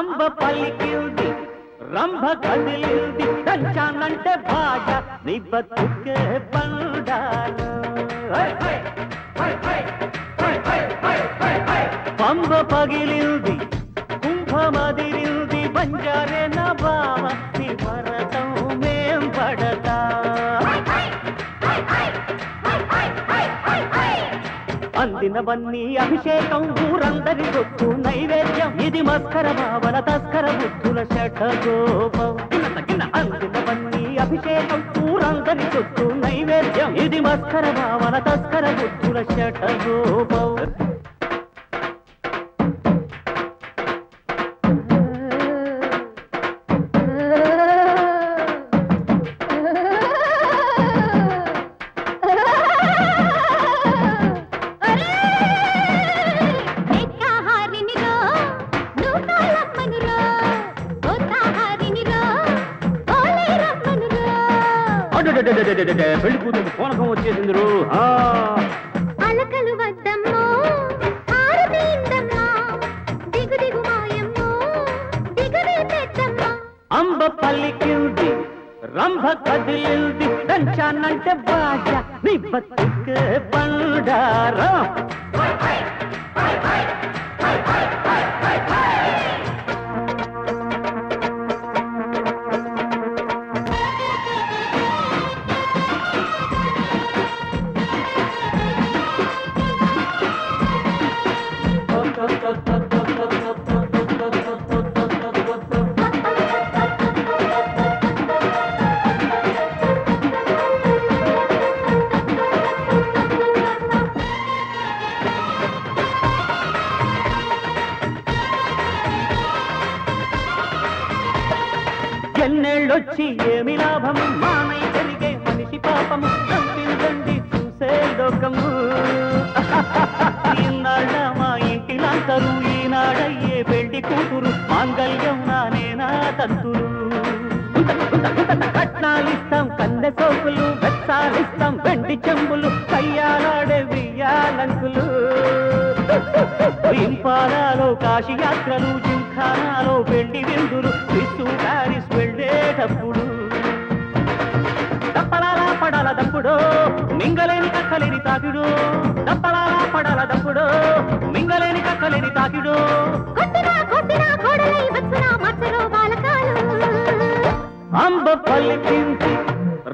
అంబ పలికింది రంభ కదిలింది దంచానంటే బాగా నీ బతుకే బండారు పంబ పగిలింది కుంభమదిరింది బంజారే నా బావ నీ భరతం మేం పడతా అందినవన్నీ అభిషేకం ఊరందరి సొత్తు నైవేద్యం ఇది మస్కర భావన తస్కర బుద్ధుల శఠగోపం అందినవన్నీ అభిషేకం ఊరందరి సొత్తు నైవేద్యం ఇది మస్కర భావన తస్కర బుద్ధుల శఠగోపం పెళ్లి కూతురు పోనకం వచ్చేసింది అలకలు వద్దమ్మో దిగు దిగు మాయమ్మో దిగువే పెద్దమ్మ అంబ పల్లికింది రంభ కదిలింది దంచానంటే బాగా నీ బతుకే బండారా ఎన్నేళ్ళొచ్చి ఏమి లాభము మానై జరిగే మనిషి పాపము చంపిందండి చూసే లోకము ఈనాళ్ళ మా ఇంటిలంతరు ఈనాడయ్యే పెళ్లి కూతురు మాంగళ్యం నానేనా తంతురు కట్నాలిస్తాం కన్నె సోకులు వెచ్చాలిస్తాం వెండి చెంబులు కయ్యాలాడే వియ్యాలంకులు ఇంపాలాలో కాశీ యాత్రలు జింఖానాలో వెండి విందులు క్రిస్తు ప్యారిస్ వెళ్ళేటప్పుడు దప్పలాలా పడాల దప్పుడు మింగలేని కక్కలేని తాకిడు దప్పలాలా పడాల దప్పుడు మింగలేని కక్కలేని తాకిడు అంబ పలికింది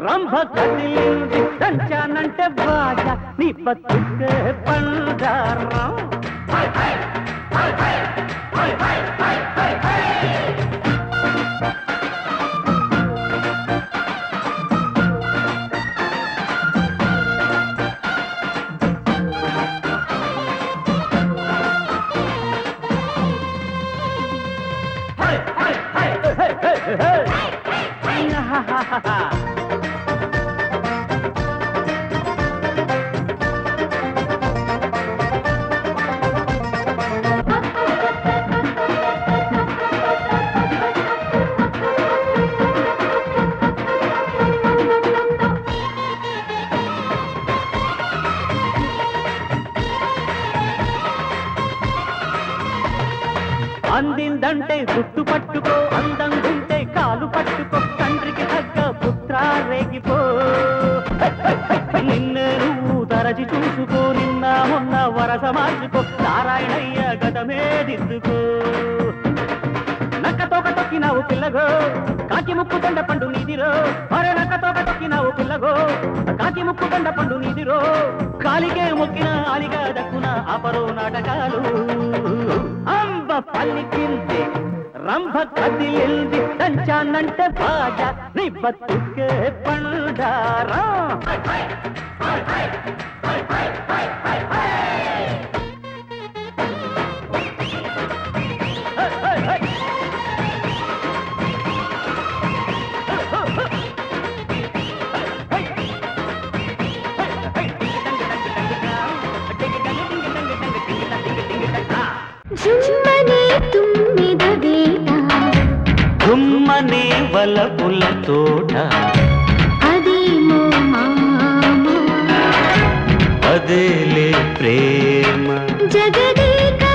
రంభ కదిలింది దంచానంటే బాగా నీ బతుకే బండారం అందిందంటే గుట్టు పట్టుకో అందంగుంటే కాలు పట్టుకో తండ్రికి తగ్గ పుత్ర రేగిపో నిన్నే నువ్వు తరచి చూసుకో నిన్న మొన్న వరస మార్చుకో నారాయణయ్య గతమే దిద్దుకో నక్కతోక తొక్కినావు పిల్లగో కాకి ముక్కు దండ పండు నీదిరో అరే నక్కతోక తొక్కినావు పిల్లగో కాకి ముక్కు దండ పండు నీదిరో కాలికే మొక్కిన అలిగా దక్కున అపరో నాటకాలు అంబ పలికింది రంభ కదిలింది దంచానంటే బాగా నీ బతుకే బండారా గుమ్మనే వలపుల తోట అదేమో మామ అదేలే ప్రేమ జగదేక